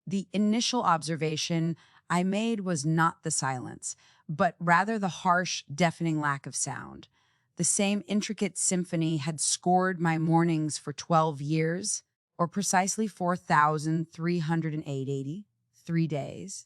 The initial observation I made was not the silence, but rather the harsh, deafening lack of sound. The same intricate symphony had scored my mornings for 12 years, or precisely 4,383 days.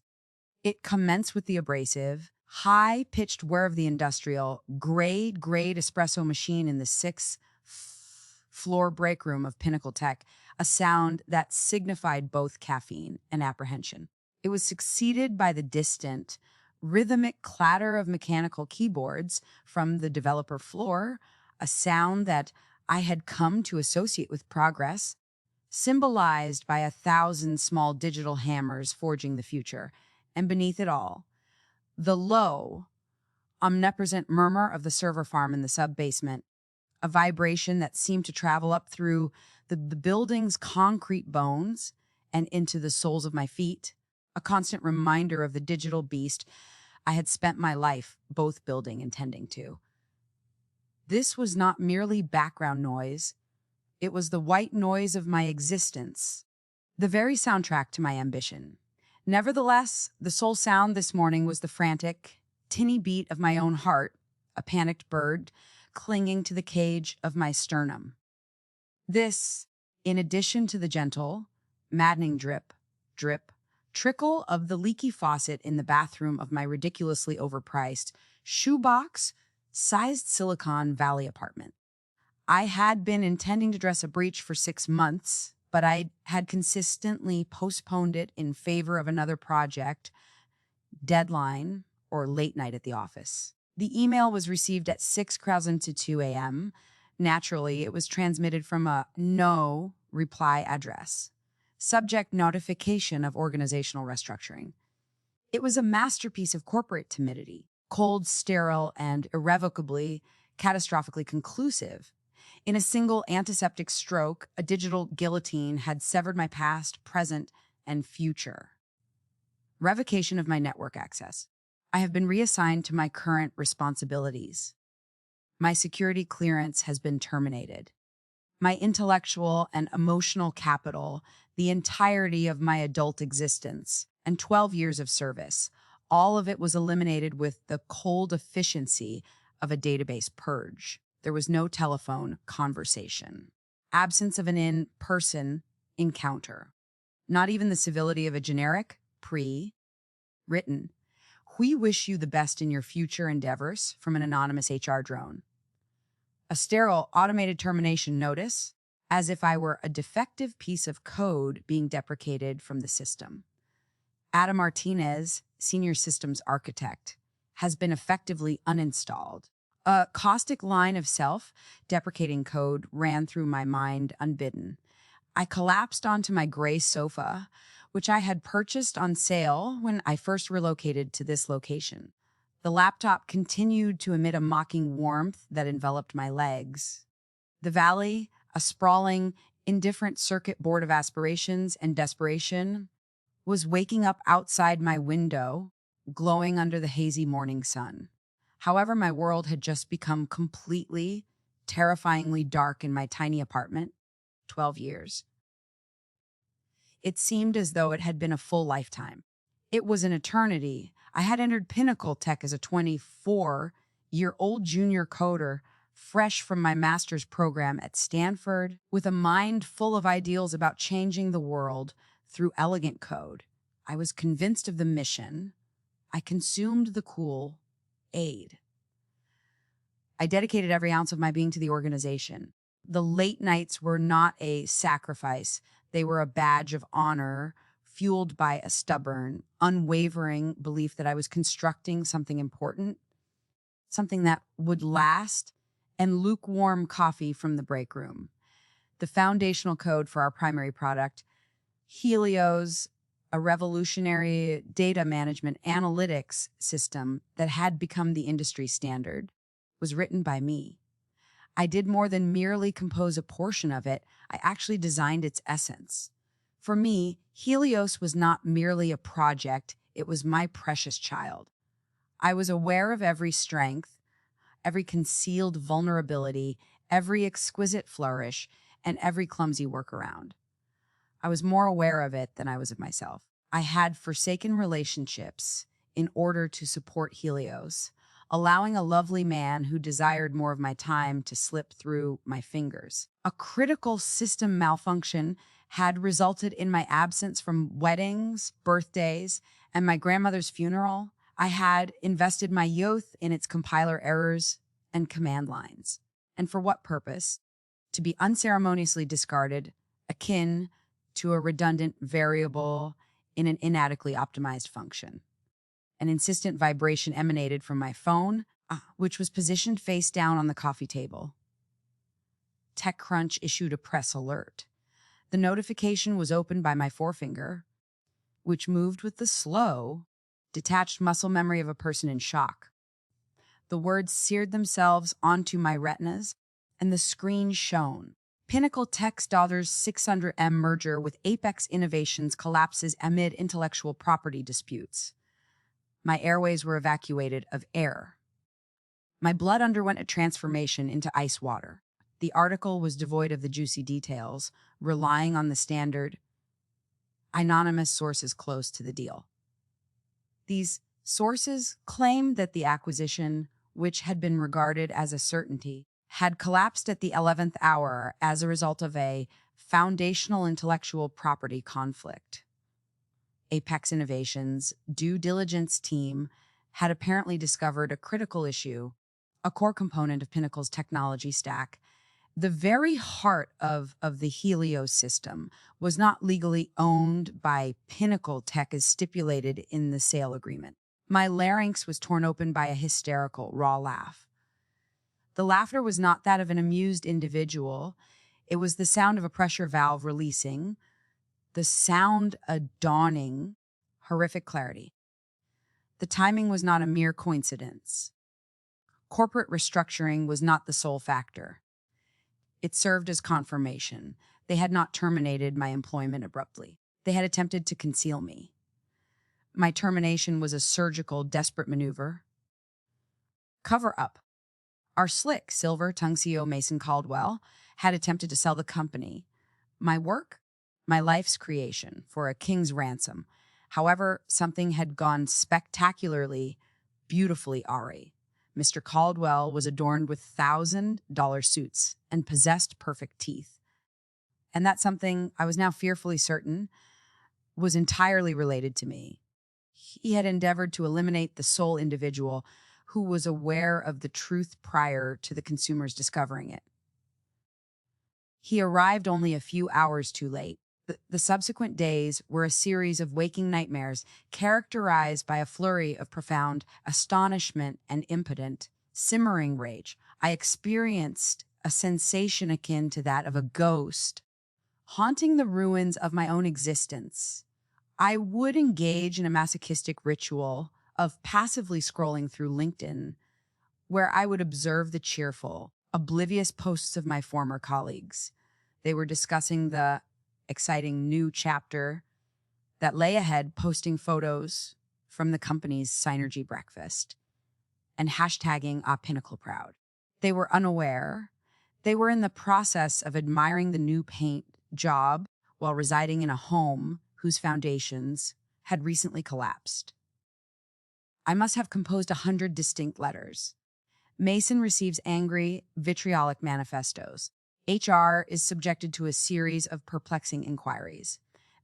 It commenced with the abrasive, high-pitched whir of the industrial, grade espresso machine in the sixth-floor break room of Pinnacle Tech, a sound that signified both caffeine and apprehension. It was succeeded by the distant, rhythmic clatter of mechanical keyboards from the developer floor, a sound that I had come to associate with progress, symbolized by 1,000 small digital hammers forging the future. And beneath it all, the low, omnipresent murmur of the server farm in the sub-basement, a vibration that seemed to travel up through the building's concrete bones and into the soles of my feet, a constant reminder of the digital beast I had spent my life both building and tending to. This was not merely background noise. It was the white noise of my existence, the very soundtrack to my ambition. Nevertheless, the sole sound this morning was the frantic, tinny beat of my own heart, a panicked bird clinging to the cage of my sternum. This, in addition to the gentle, maddening drip, trickle of the leaky faucet in the bathroom of my ridiculously overpriced, shoebox-sized Silicon Valley apartment. I had been intending to dress a breech for 6 months, but I had consistently postponed it in favor of another project, deadline, or late night at the office. The email was received at 2 a.m. Naturally, it was transmitted from a no reply address. Subject: notification of organizational restructuring. It was a masterpiece of corporate timidity, cold, sterile, and irrevocably, catastrophically conclusive. In a single antiseptic stroke, a digital guillotine had severed my past, present, and future. Revocation of my network access. I have been reassigned to my current responsibilities. My security clearance has been terminated. My intellectual and emotional capital, the entirety of my adult existence, and 12 years of service, all of it was eliminated with the cold efficiency of a database purge. There was no telephone conversation. Absence of an in-person encounter. Not even the civility of a generic, pre-written, "We wish you the best in your future endeavors" from an anonymous HR drone. A sterile automated termination notice, as if I were a defective piece of code being deprecated from the system. Adam Martinez, senior systems architect, has been effectively uninstalled. A caustic line of self-deprecating code ran through my mind unbidden. I collapsed onto my gray sofa, which I had purchased on sale when I first relocated to this location. The laptop continued to emit a mocking warmth that enveloped my legs. The valley, a sprawling, indifferent circuit board of aspirations and desperation, was waking up outside my window, glowing under the hazy morning sun. However, my world had just become completely, terrifyingly dark in my tiny apartment. 12 years. It seemed as though it had been a full lifetime. It was an eternity. I had entered Pinnacle Tech as a 24-year-old junior coder, fresh from my master's program at Stanford, with a mind full of ideals about changing the world through elegant code. I was convinced of the mission. I consumed the cool aid. I dedicated every ounce of my being to the organization. The late nights were not a sacrifice. They were a badge of honor, fueled by a stubborn, unwavering belief that I was constructing something important, something that would last, and lukewarm coffee from the break room. The foundational code for our primary product, Helios, a revolutionary data management analytics system that had become the industry standard, was written by me. I did more than merely compose a portion of it. I actually designed its essence. For me, Helios was not merely a project, it was my precious child. I was aware of every strength, every concealed vulnerability, every exquisite flourish, and every clumsy workaround. I was more aware of it than I was of myself. I had forsaken relationships in order to support Helios, allowing a lovely man who desired more of my time to slip through my fingers. A critical system malfunction had resulted in my absence from weddings, birthdays, and my grandmother's funeral. I had invested my youth in its compiler errors and command lines. And for what purpose? To be unceremoniously discarded, akin to a redundant variable in an inadequately optimized function. An insistent vibration emanated from my phone, which was positioned face down on the coffee table. TechCrunch issued a press alert. The notification was opened by my forefinger, which moved with the slow, detached muscle memory of a person in shock. The words seared themselves onto my retinas, and the screen shone. Pinnacle Tech's daughter's 600M merger with Apex Innovations collapses amid intellectual property disputes. My airways were evacuated of air. My blood underwent a transformation into ice water. The article was devoid of the juicy details, relying on the standard anonymous sources close to the deal. These sources claimed that the acquisition, which had been regarded as a certainty, had collapsed at the 11th hour as a result of a foundational intellectual property conflict. Apex Innovations' due diligence team had apparently discovered a critical issue, a core component of Pinnacle's technology stack. The very heart of the Helios system was not legally owned by Pinnacle Tech as stipulated in the sale agreement. My larynx was torn open by a hysterical, raw laugh. The laughter was not that of an amused individual. It was the sound of a pressure valve releasing, the sound a dawning, horrific clarity. The timing was not a mere coincidence. Corporate restructuring was not the sole factor. It served as confirmation. They had not terminated my employment abruptly. They had attempted to conceal me. My termination was a surgical, desperate maneuver. Cover up. Our slick, silver-tongued CEO, Mason Caldwell, had attempted to sell the company. My work? My life's creation, for a king's ransom. However, something had gone spectacularly, beautifully awry. Mr. Caldwell was adorned with $1,000 suits and possessed perfect teeth. And that something, I was now fearfully certain, was entirely related to me. He had endeavored to eliminate the sole individual who was aware of the truth prior to the consumers discovering it. He arrived only a few hours too late. The subsequent days were a series of waking nightmares characterized by a flurry of profound astonishment and impotent, simmering rage. I experienced a sensation akin to that of a ghost haunting the ruins of my own existence. I would engage in a masochistic ritual of passively scrolling through LinkedIn, where I would observe the cheerful, oblivious posts of my former colleagues. They were discussing the exciting new chapter that lay ahead, posting photos from the company's Synergy breakfast and hashtagging Pinnacle Proud. They were unaware. They were in the process of admiring the new paint job while residing in a home whose foundations had recently collapsed. I must have composed 100 distinct letters. Mason receives angry, vitriolic manifestos. HR is subjected to a series of perplexing inquiries.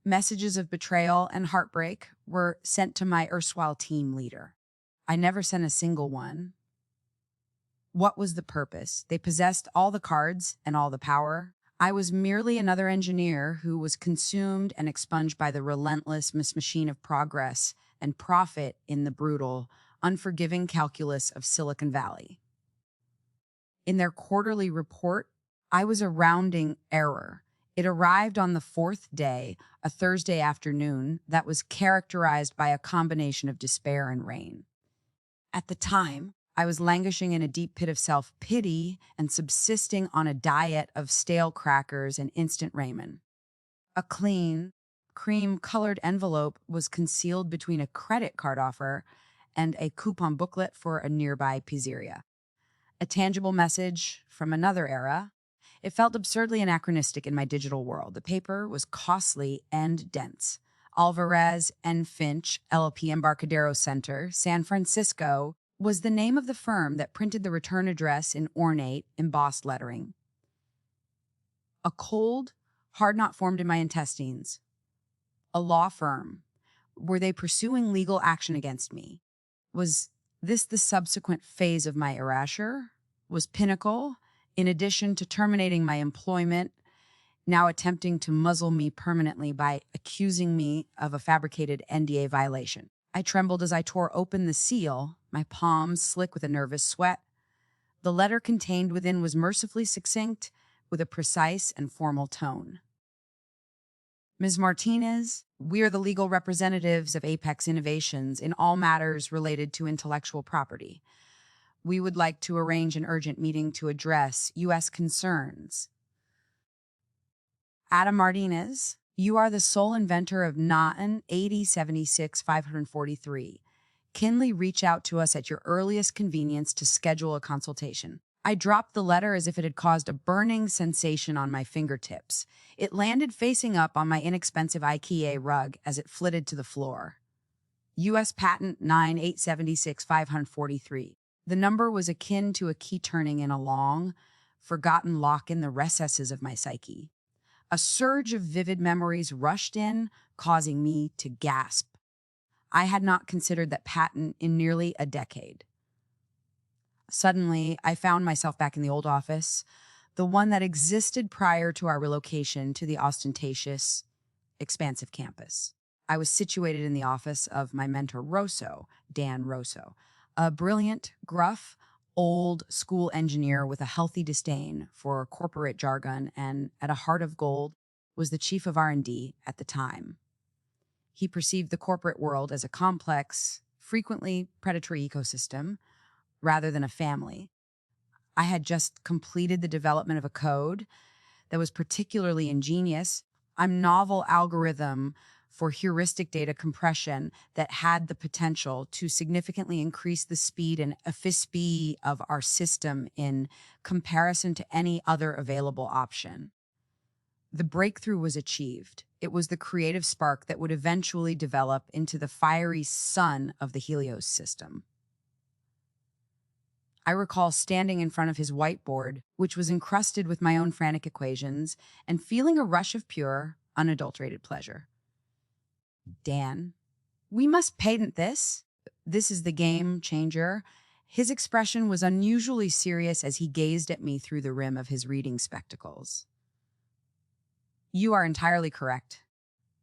Messages of betrayal and heartbreak were sent to my erstwhile team leader. I never sent a single one. What was the purpose? They possessed all the cards and all the power. I was merely another engineer who was consumed and expunged by the relentless machine of progress and profit in the brutal, unforgiving calculus of Silicon Valley. In their quarterly report, I was a rounding error. It arrived on the fourth day, a Thursday afternoon, that was characterized by a combination of despair and rain. At the time, I was languishing in a deep pit of self-pity and subsisting on a diet of stale crackers and instant ramen. A clean, cream-colored envelope was concealed between a credit card offer and a coupon booklet for a nearby pizzeria. A tangible message from another era. It felt absurdly anachronistic in my digital world. The paper was costly and dense. Alvarez and Finch, LLP Embarcadero Center, San Francisco, was the name of the firm that printed the return address in ornate, embossed lettering. A cold, hard knot formed in my intestines. A law firm. Were they pursuing legal action against me? Was this the subsequent phase of my erasure? Was Pinnacle, in addition to terminating my employment, now attempting to muzzle me permanently by accusing me of a fabricated NDA violation? I trembled as I tore open the seal, my palms slick with a nervous sweat. The letter contained within was mercifully succinct, with a precise and formal tone. Ms. Martinez, we are the legal representatives of Apex Innovations in all matters related to intellectual property. We would like to arrange an urgent meeting to address U.S. concerns. Adam Martinez, you are the sole inventor of NATN 8076-543. Kindly reach out to us at your earliest convenience to schedule a consultation. I dropped the letter as if it had caused a burning sensation on my fingertips. It landed facing up on my inexpensive IKEA rug as it flitted to the floor. U.S. Patent 9876543. The number was akin to a key turning in a long, forgotten lock in the recesses of my psyche. A surge of vivid memories rushed in, causing me to gasp. I had not considered that patent in nearly a decade. Suddenly, I found myself back in the old office, the one that existed prior to our relocation to the ostentatious, expansive campus. I was situated in the office of my mentor, Dan Rosso, a brilliant, gruff, old school engineer with a healthy disdain for corporate jargon and, at a heart of gold, was the chief of R&D at the time. He perceived the corporate world as a complex, frequently predatory ecosystem, rather than a family. I had just completed the development of a code that was particularly ingenious, a novel algorithm for heuristic data compression that had the potential to significantly increase the speed and efficiency of our system in comparison to any other available option. The breakthrough was achieved. It was the creative spark that would eventually develop into the fiery sun of the Helios system. I recall standing in front of his whiteboard, which was encrusted with my own frantic equations, and feeling a rush of pure, unadulterated pleasure. Dan, we must patent this. This is the game changer. His expression was unusually serious as he gazed at me through the rim of his reading spectacles. You are entirely correct,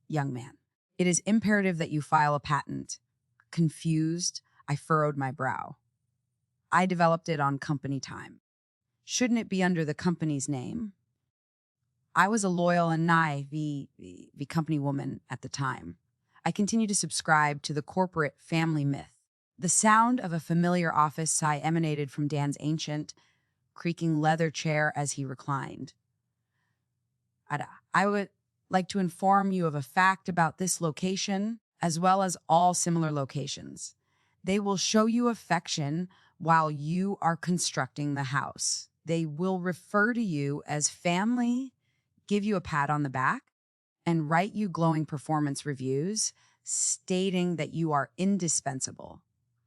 young man. It is imperative that you file a patent. Confused, I furrowed my brow. I developed it on company time. Shouldn't it be under the company's name? I was a loyal and naive the company woman at the time. I continue to subscribe to the corporate family myth. The sound of a familiar office sigh emanated from Dan's ancient, creaking leather chair as he reclined. I would like to inform you of a fact about this location, as well as all similar locations. They will show you affection while you are constructing the house. They will refer to you as family, give you a pat on the back, and write you glowing performance reviews stating that you are indispensable.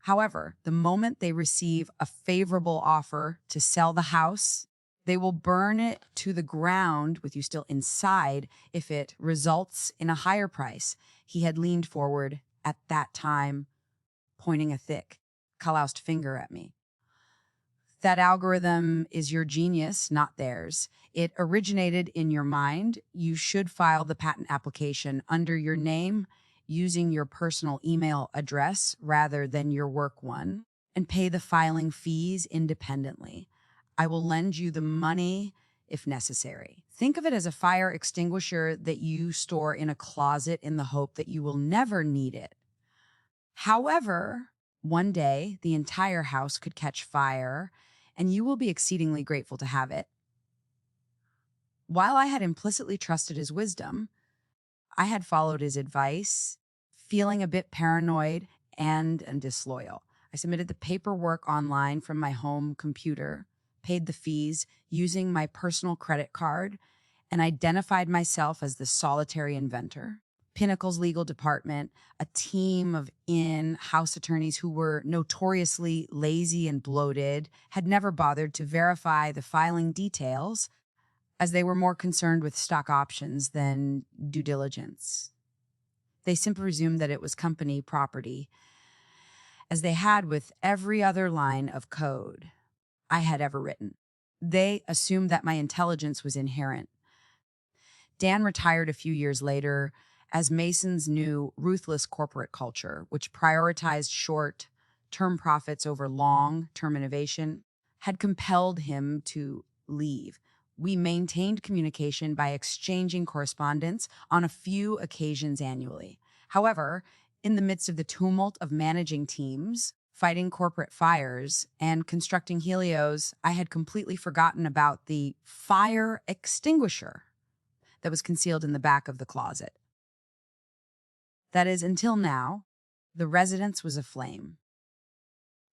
However, the moment they receive a favorable offer to sell the house, they will burn it to the ground with you still inside if it results in a higher price. He had leaned forward at that time, pointing a thick, calloused finger at me. That algorithm is your genius, not theirs. It originated in your mind. You should file the patent application under your name using your personal email address rather than your work one, and pay the filing fees independently. I will lend you the money if necessary. Think of it as a fire extinguisher that you store in a closet in the hope that you will never need it. However, one day the entire house could catch fire, and you will be exceedingly grateful to have it. While I had implicitly trusted his wisdom, I had followed his advice, feeling a bit paranoid and disloyal. I submitted the paperwork online from my home computer, paid the fees using my personal credit card, and identified myself as the solitary inventor. Pinnacle's legal department, a team of in-house attorneys who were notoriously lazy and bloated, had never bothered to verify the filing details, as they were more concerned with stock options than due diligence. They simply presumed that it was company property, as they had with every other line of code I had ever written. They assumed that my intelligence was inherent. Dan retired a few years later as Mason's new ruthless corporate culture, which prioritized short-term profits over long-term innovation, had compelled him to leave. We maintained communication by exchanging correspondence on a few occasions annually. However, in the midst of the tumult of managing teams, fighting corporate fires, and constructing Helios, I had completely forgotten about the fire extinguisher that was concealed in the back of the closet. That is, until now, the residence was aflame.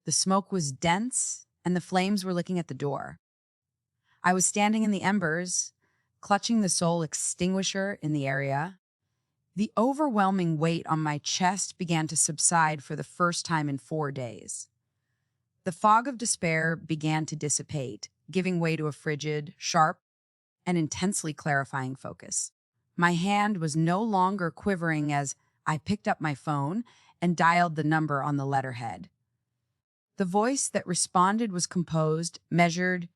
The smoke was dense, and the flames were licking at the door. I was standing in the embers, clutching the sole extinguisher in the area. The overwhelming weight on my chest began to subside for the first time in 4 days. The fog of despair began to dissipate, giving way to a frigid, sharp, and intensely clarifying focus. My hand was no longer quivering as I picked up my phone and dialed the number on the letterhead. The voice that responded was composed, measured,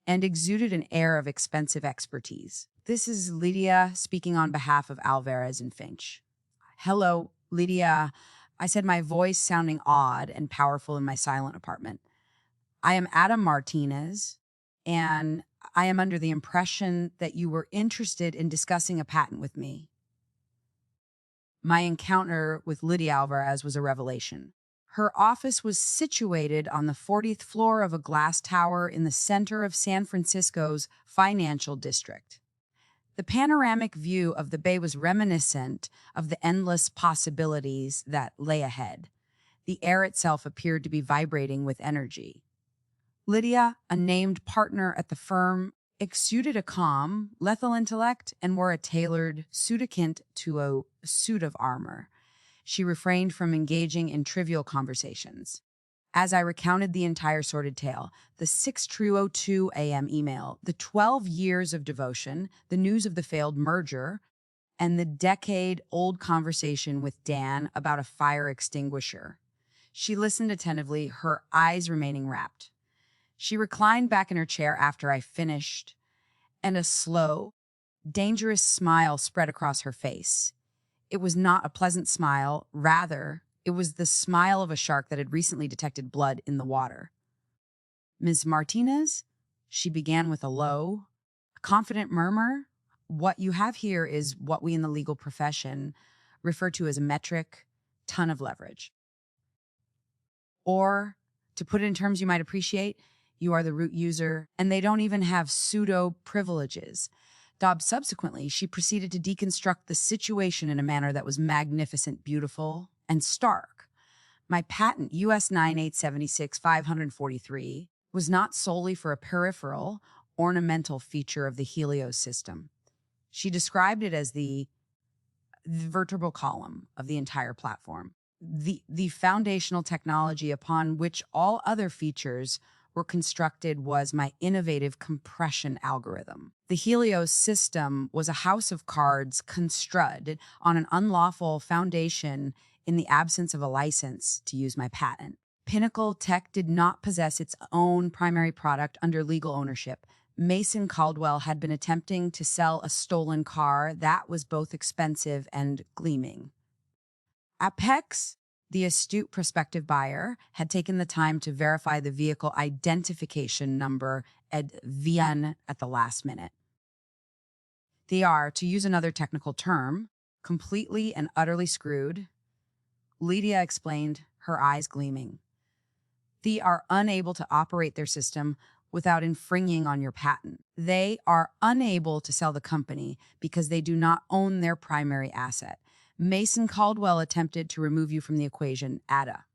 and exuded an air of expensive expertise. This is Lydia speaking on behalf of Alvarez and Finch. Hello, Lydia, I said, my voice sounding odd and powerful in my silent apartment. I am Adam Martinez, and I am under the impression that you were interested in discussing a patent with me. My encounter with Lydia Alvarez was a revelation. Her office was situated on the 40th floor of a glass tower in the center of San Francisco's financial district. The panoramic view of the bay was reminiscent of the endless possibilities that lay ahead. The air itself appeared to be vibrating with energy. Lydia, a named partner at the firm, exuded a calm, lethal intellect and wore a tailored suit akin to a suit of armor. She refrained from engaging in trivial conversations. As I recounted the entire sordid tale, the 6:02 a.m. email, the 12 years of devotion, the news of the failed merger, and the decade-old conversation with Dan about a fire extinguisher. She listened attentively, her eyes remaining rapt. She reclined back in her chair after I finished, and a slow, dangerous smile spread across her face. It was not a pleasant smile, rather, it was the smile of a shark that had recently detected blood in the water. Ms. Martinez, she began with a low, confident murmur. What you have here is what we in the legal profession refer to as a metric ton of leverage. Or, to put it in terms you might appreciate, you are the root user, and they don't even have pseudo privileges. Subsequently, she proceeded to deconstruct the situation in a manner that was magnificent, beautiful, and stark. My patent, US 9876-543, was not solely for a peripheral, ornamental feature of the Helios system. She described it as the vertebral column of the entire platform, the foundational technology upon which all other features were constructed was my innovative compression algorithm. The Helios system was a house of cards constructed on an unlawful foundation in the absence of a license to use my patent. Pinnacle Tech did not possess its own primary product under legal ownership. Mason Caldwell had been attempting to sell a stolen car that was both expensive and gleaming. Apex, the astute prospective buyer, had taken the time to verify the vehicle identification number VN at the last minute. They are, to use another technical term, completely and utterly screwed. Lydia explained, her eyes gleaming. They are unable to operate their system without infringing on your patent. They are unable to sell the company because they do not own their primary asset. Mason Caldwell attempted to remove you from the equation, Ada.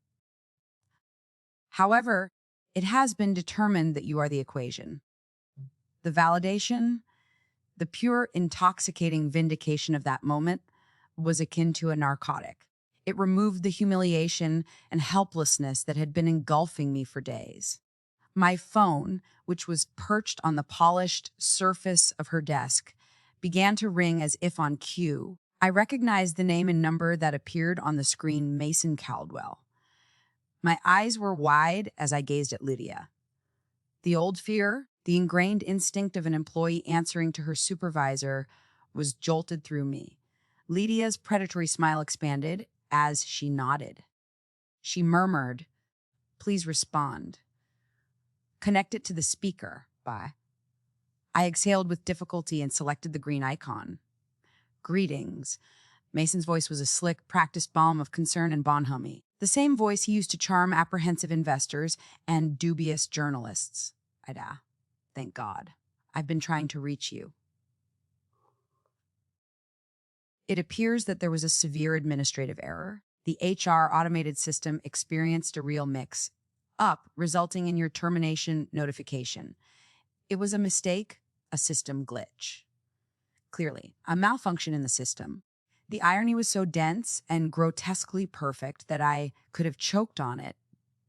However, it has been determined that you are the equation. The validation, the pure intoxicating vindication of that moment was akin to a narcotic. It removed the humiliation and helplessness that had been engulfing me for days. My phone, which was perched on the polished surface of her desk, began to ring as if on cue. I recognized the name and number that appeared on the screen, Mason Caldwell. My eyes were wide as I gazed at Lydia. The old fear, the ingrained instinct of an employee answering to her supervisor, was jolted through me. Lydia's predatory smile expanded as she nodded. She murmured, "Please respond. Connect it to the speaker." Bye. I exhaled with difficulty and selected the green icon. "Greetings." Mason's voice was a slick, practiced balm of concern and bonhomie. The same voice he used to charm apprehensive investors and dubious journalists. Thank God. I've been trying to reach you. It appears that there was a severe administrative error. The HR automated system experienced a real mix-up, resulting in your termination notification. It was a mistake, a system glitch. Clearly, a malfunction in the system. The irony was so dense and grotesquely perfect that I could have choked on it.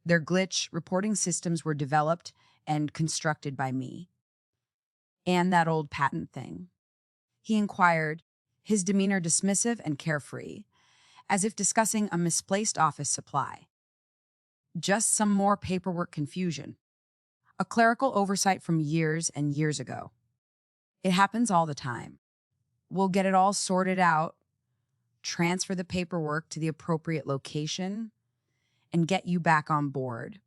Their glitch reporting systems were developed and constructed by me. "And that old patent thing?" he inquired, his demeanor dismissive and carefree, as if discussing a misplaced office supply. "Just some more paperwork confusion. A clerical oversight from years and years ago. It happens all the time. We'll get it all sorted out, transfer the paperwork to the appropriate location, and get you back on board.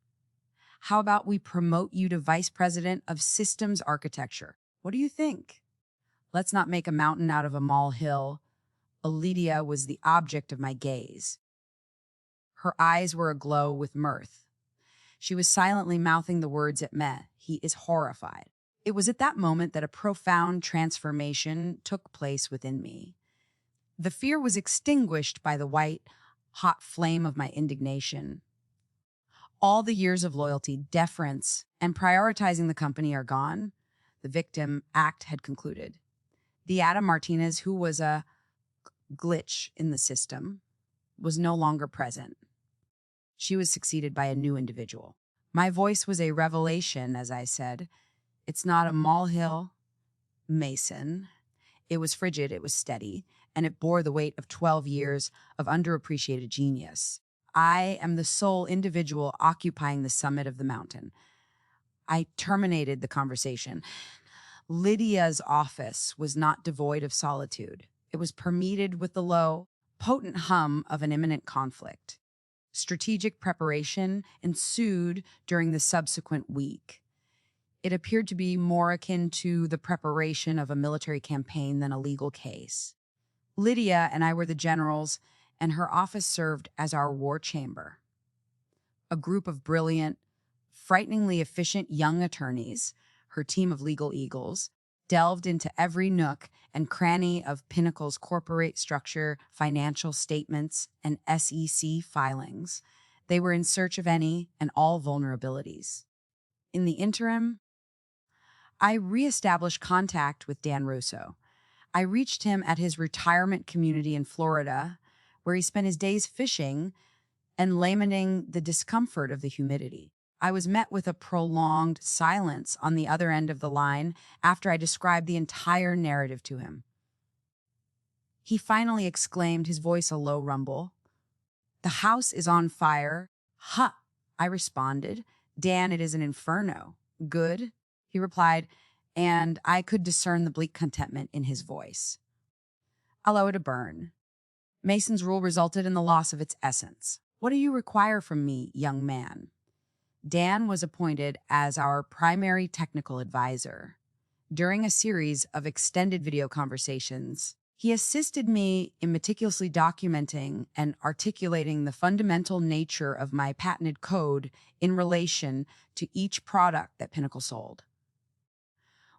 How about we promote you to Vice President of Systems Architecture? What do you think? Let's not make a mountain out of a molehill." Lydia was the object of my gaze. Her eyes were aglow with mirth. She was silently mouthing the words at me. "He is horrified." It was at that moment that a profound transformation took place within me. The fear was extinguished by the white, hot flame of my indignation. All the years of loyalty, deference, and prioritizing the company are gone. The victim act had concluded. The Adam Martinez, who was a glitch in the system, was no longer present. She was succeeded by a new individual. My voice was a revelation as I said, "It's not a molehill, Mason." It was frigid, it was steady, and it bore the weight of 12 years of underappreciated genius. I am the sole individual occupying the summit of the mountain. I terminated the conversation. Lydia's office was not devoid of solitude. It was permeated with the low, potent hum of an imminent conflict. Strategic preparation ensued during the subsequent week. It appeared to be more akin to the preparation of a military campaign than a legal case. Lydia and I were the generals, and her office served as our war chamber. A group of brilliant, frighteningly efficient young attorneys, her team of legal eagles, delved into every nook and cranny of Pinnacle's corporate structure, financial statements, and SEC filings. They were in search of any and all vulnerabilities. In the interim, I reestablished contact with Dan Russo. I reached him at his retirement community in Florida, where he spent his days fishing and lamenting the discomfort of the humidity. I was met with a prolonged silence on the other end of the line after I described the entire narrative to him. He finally exclaimed, his voice a low rumble, "The house is on fire." "Huh," I responded. "Dan, it is an inferno." "Good," he replied, and I could discern the bleak contentment in his voice. "Allow it to burn." Mason's rule resulted in the loss of its essence. "What do you require from me, young man?" Dan was appointed as our primary technical advisor. During a series of extended video conversations, he assisted me in meticulously documenting and articulating the fundamental nature of my patented code in relation to each product that Pinnacle sold.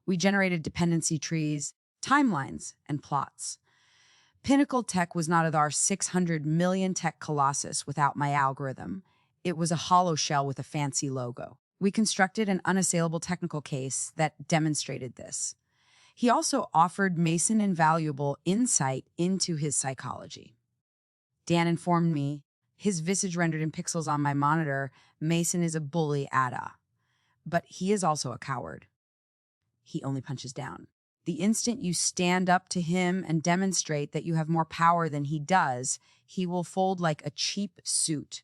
We generated dependency trees, timelines, and plots. Pinnacle Tech was not our 600 million tech colossus without my algorithm. It was a hollow shell with a fancy logo. We constructed an unassailable technical case that demonstrated this. He also offered Mason invaluable insight into his psychology. Dan informed me, his visage rendered in pixels on my monitor, Mason is a bully, Ada. But he is also a coward. He only punches down. The instant you stand up to him and demonstrate that you have more power than he does, he will fold like a cheap suit.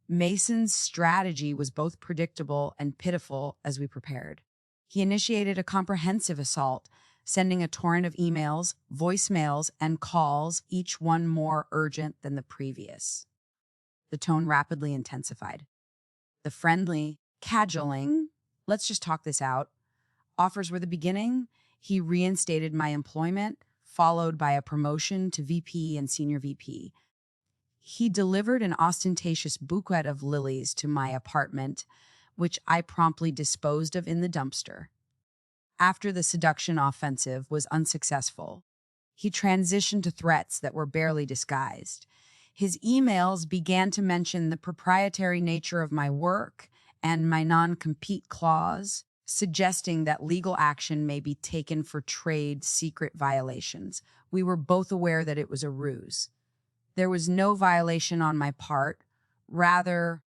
Mason's strategy was both predictable and pitiful as we prepared. He initiated a comprehensive assault, sending a torrent of emails, voicemails, and calls, each one more urgent than the previous. The tone rapidly intensified. The friendly, cajoling, let's just talk this out, offers were the beginning. He reinstated my employment, followed by a promotion to VP and senior VP. He delivered an ostentatious bouquet of lilies to my apartment, which I promptly disposed of in the dumpster. After the seduction offensive was unsuccessful, he transitioned to threats that were barely disguised. His emails began to mention the proprietary nature of my work and my non-compete clause, suggesting that legal action may be taken for trade secret violations. We were both aware that it was a ruse. There was no violation on my part. Rather,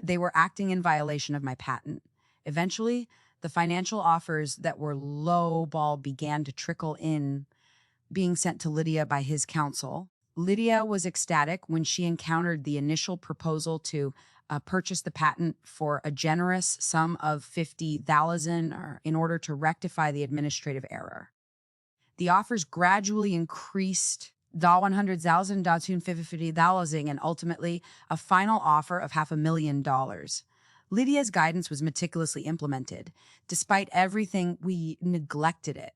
they were acting in violation of my patent. Eventually, the financial offers that were lowball began to trickle in, being sent to Lydia by his counsel. Lydia was ecstatic when she encountered the initial proposal to purchase the patent for a generous sum of $50,000 in order to rectify the administrative error. The offers gradually increased $100,000 to $50,000 and ultimately a final offer of $500,000. Lydia's guidance was meticulously implemented. Despite everything, we neglected it.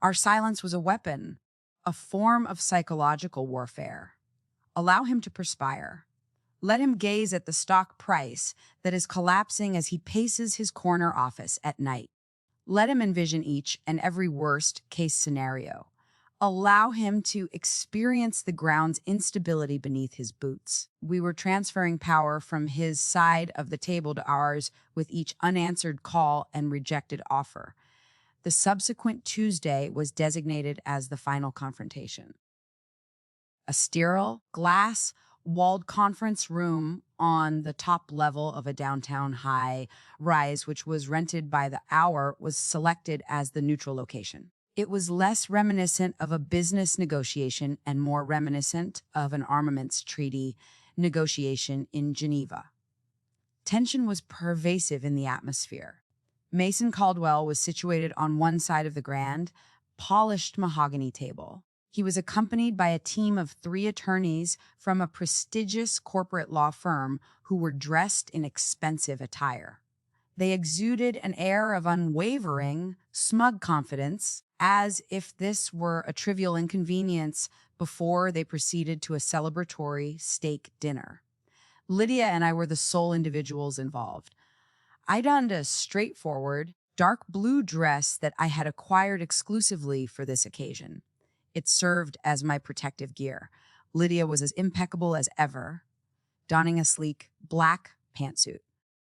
Our silence was a weapon, a form of psychological warfare. Allow him to perspire. Let him gaze at the stock price that is collapsing as he paces his corner office at night. Let him envision each and every worst-case scenario. Allow him to experience the ground's instability beneath his boots. We were transferring power from his side of the table to ours with each unanswered call and rejected offer. The subsequent Tuesday was designated as the final confrontation. A sterile, glass-walled conference room on the top level of a downtown high-rise, which was rented by the hour, was selected as the neutral location. It was less reminiscent of a business negotiation and more reminiscent of an armaments treaty negotiation in Geneva. Tension was pervasive in the atmosphere. Mason Caldwell was situated on one side of the grand, polished mahogany table. He was accompanied by a team of 3 attorneys from a prestigious corporate law firm who were dressed in expensive attire. They exuded an air of unwavering, smug confidence, as if this were a trivial inconvenience before they proceeded to a celebratory steak dinner. Lydia and I were the sole individuals involved. I donned a straightforward, dark blue dress that I had acquired exclusively for this occasion. It served as my protective gear. Lydia was as impeccable as ever, donning a sleek, black pantsuit.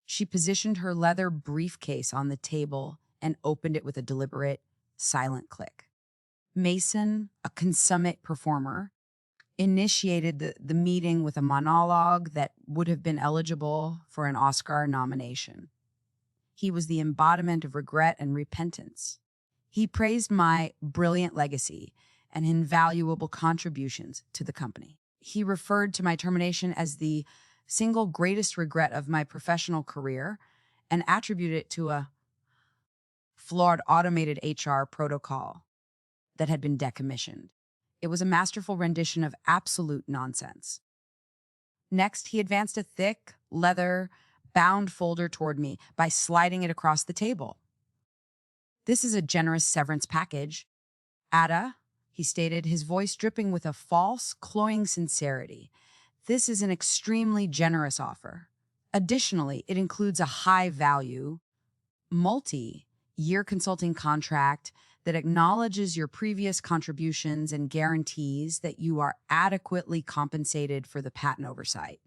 She positioned her leather briefcase on the table and opened it with a deliberate, silent click. Mason, a consummate performer, initiated the meeting with a monologue that would have been eligible for an Oscar nomination. He was the embodiment of regret and repentance. He praised my brilliant legacy and invaluable contributions to the company. He referred to my termination as the single greatest regret of my professional career and attributed it to a flawed automated HR protocol that had been decommissioned. It was a masterful rendition of absolute nonsense. Next, he advanced a thick, leather-bound folder toward me by sliding it across the table. "This is a generous severance package. Ada," he stated, his voice dripping with a false, cloying sincerity. "This is an extremely generous offer. Additionally, it includes a high-value, multi-year consulting contract that acknowledges your previous contributions and guarantees that you are adequately compensated for the patent oversight.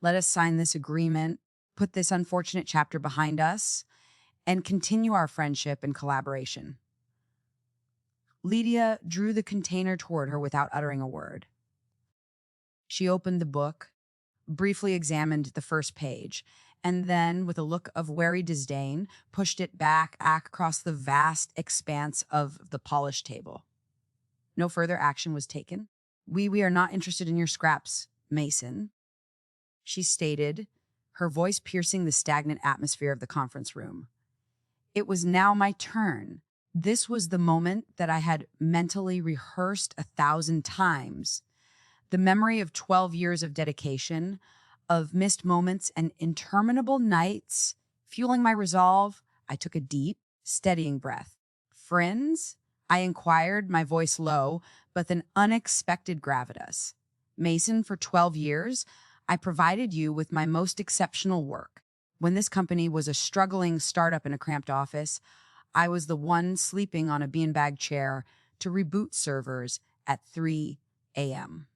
Let us sign this agreement, put this unfortunate chapter behind us, and continue our friendship and collaboration. Lydia drew the container toward her without uttering a word. She opened the book, briefly examined the first page, and then, with a look of wary disdain, pushed it back across the vast expanse of the polished table. No further action was taken. We are not interested in your scraps, Mason," she stated, her voice piercing the stagnant atmosphere of the conference room. It was now my turn. This was the moment that I had mentally rehearsed 1,000 times. The memory of 12 years of dedication, of missed moments and interminable nights, fueling my resolve. I took a deep, steadying breath. "Friends?" I inquired, my voice low, but an unexpected gravitas. "Mason, for 12 years, I provided you with my most exceptional work. When this company was a struggling startup in a cramped office, I was the one sleeping on a beanbag chair to reboot servers at 3 a.m.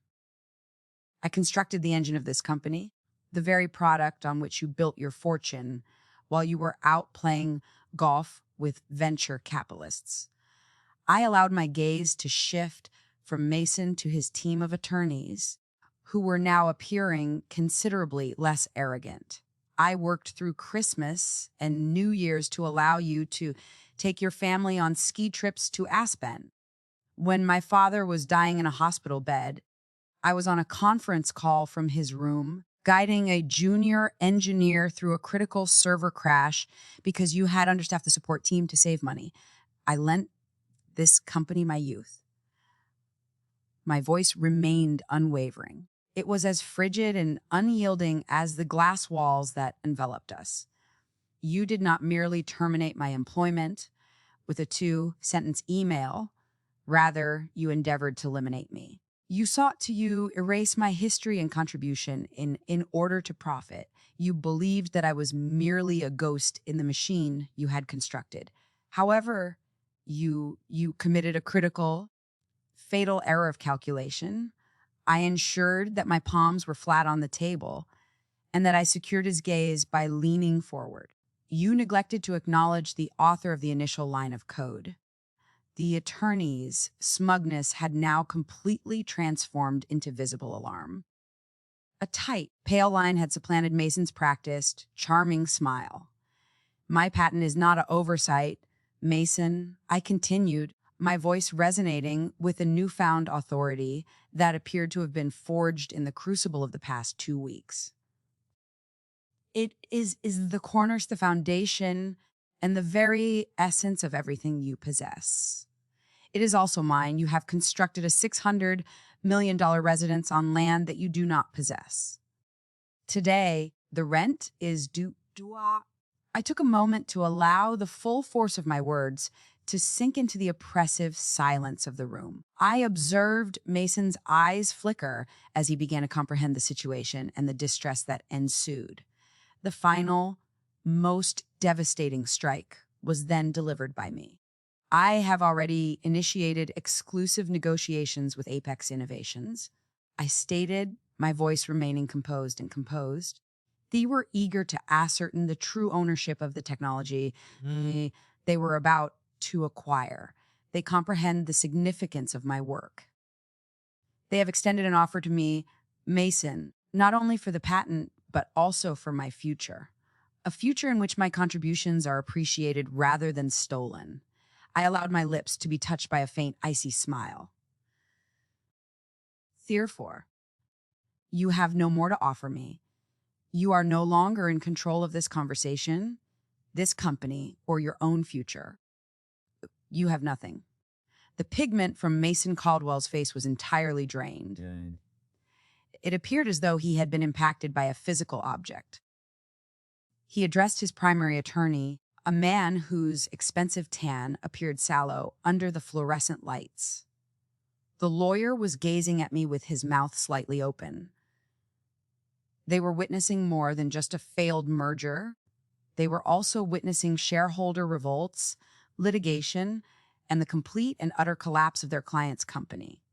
I constructed the engine of this company, the very product on which you built your fortune while you were out playing golf with venture capitalists. I allowed my gaze to shift from Mason to his team of attorneys, who were now appearing considerably less arrogant. I worked through Christmas and New Year's to allow you to take your family on ski trips to Aspen. When my father was dying in a hospital bed, I was on a conference call from his room, guiding a junior engineer through a critical server crash because you had understaffed the support team to save money. I lent this company my youth. My voice remained unwavering. It was as frigid and unyielding as the glass walls that enveloped us. You did not merely terminate my employment with a 2-sentence email. Rather, you endeavored to eliminate me. You sought to erase my history and contribution in order to profit. You believed that I was merely a ghost in the machine you had constructed. However, you committed a critical, fatal error of calculation. I ensured that my palms were flat on the table and that I secured his gaze by leaning forward. You neglected to acknowledge the author of the initial line of code. The attorney's smugness had now completely transformed into visible alarm. A tight, pale line had supplanted Mason's practiced, charming smile. "My patent is not an oversight, Mason," I continued, my voice resonating with a newfound authority that appeared to have been forged in the crucible of the past 2 weeks. "It is the corners, the foundation, and the very essence of everything you possess. It is also mine. You have constructed a $600 million residence on land that you do not possess. Today, the rent is due." I took a moment to allow the full force of my words to sink into the oppressive silence of the room. I observed Mason's eyes flicker as he began to comprehend the situation and the distress that ensued. The final, most devastating strike was then delivered by me. "I have already initiated exclusive negotiations with Apex Innovations," I stated, my voice remaining composed. They were eager to ascertain the true ownership of the technology they were about to acquire. They comprehend the significance of my work. They have extended an offer to me, Mason, not only for the patent, but also for my future. A future in which my contributions are appreciated rather than stolen. I allowed my lips to be touched by a faint, icy smile. "Therefore, you have no more to offer me. You are no longer in control of this conversation, this company, or your own future. You have nothing." The pigment from Mason Caldwell's face was entirely drained. Good. It appeared as though he had been impacted by a physical object. He addressed his primary attorney, a man whose expensive tan appeared sallow under the fluorescent lights. The lawyer was gazing at me with his mouth slightly open. They were witnessing more than just a failed merger. They were also witnessing shareholder revolts, litigation, and the complete and utter collapse of their client's company.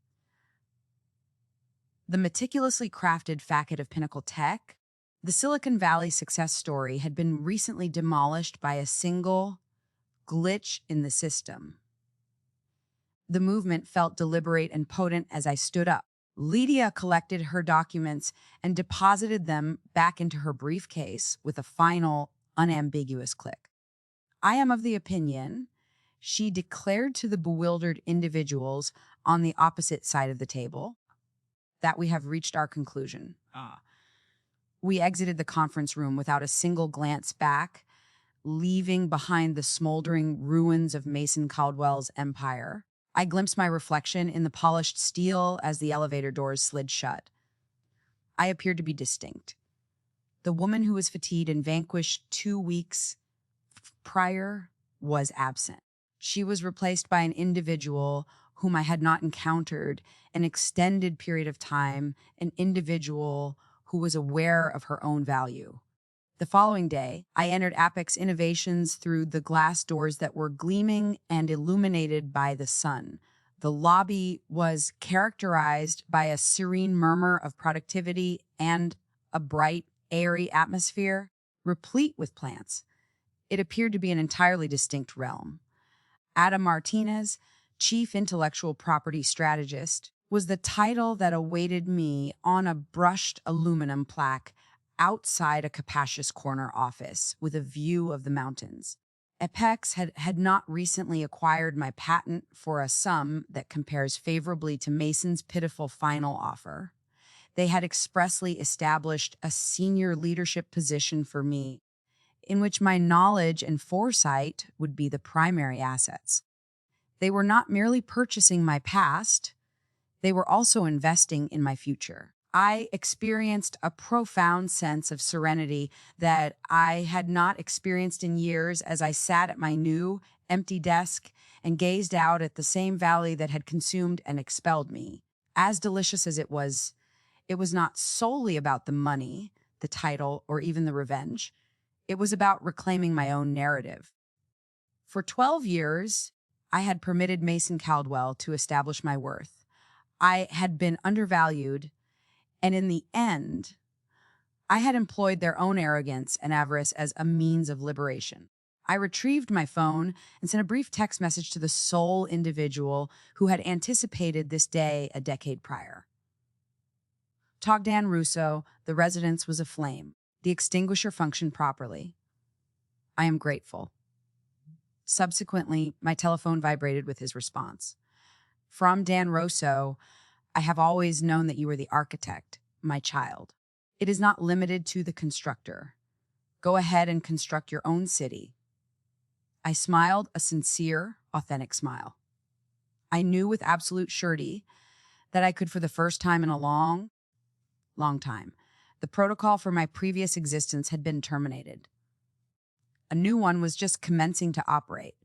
The meticulously crafted facet of Pinnacle Tech The Silicon Valley success story had been recently demolished by a single glitch in the system. The movement felt deliberate and potent as I stood up. Lydia collected her documents and deposited them back into her briefcase with a final, unambiguous click. I am of the opinion, she declared to the bewildered individuals on the opposite side of the table, that we have reached our conclusion. We exited the conference room without a single glance back, leaving behind the smoldering ruins of Mason Caldwell's empire. I glimpsed my reflection in the polished steel as the elevator doors slid shut. I appeared to be distinct. The woman who was fatigued and vanquished 2 weeks prior was absent. She was replaced by an individual whom I had not encountered an extended period of time, an individual who was aware of her own value. The following day, I entered Apex Innovations through the glass doors that were gleaming and illuminated by the sun. The lobby was characterized by a serene murmur of productivity and a bright, airy atmosphere, replete with plants. It appeared to be an entirely distinct realm. Adam Martinez, Chief Intellectual Property Strategist, was the title that awaited me on a brushed aluminum plaque outside a capacious corner office with a view of the mountains. Apex had not recently acquired my patent for a sum that compares favorably to Mason's pitiful final offer. They had expressly established a senior leadership position for me, in which my knowledge and foresight would be the primary assets. They were not merely purchasing my past, they were also investing in my future. I experienced a profound sense of serenity that I had not experienced in years as I sat at my new, empty desk and gazed out at the same valley that had consumed and expelled me. As delicious as it was not solely about the money, the title, or even the revenge. It was about reclaiming my own narrative. For 12 years, I had permitted Mason Caldwell to establish my worth. I had been undervalued, and in the end, I had employed their own arrogance and avarice as a means of liberation. I retrieved my phone and sent a brief text message to the sole individual who had anticipated this day a decade prior. Togdan Russo, the residence was aflame. The extinguisher functioned properly. I am grateful. Subsequently, my telephone vibrated with his response. From Dan Rosso, I have always known that you are the architect, my child. It is not limited to the constructor. Go ahead and construct your own city. I smiled a sincere, authentic smile. I knew with absolute surety that I could, for the first time in a long time. The protocol for my previous existence had been terminated. A new one was just commencing to operate.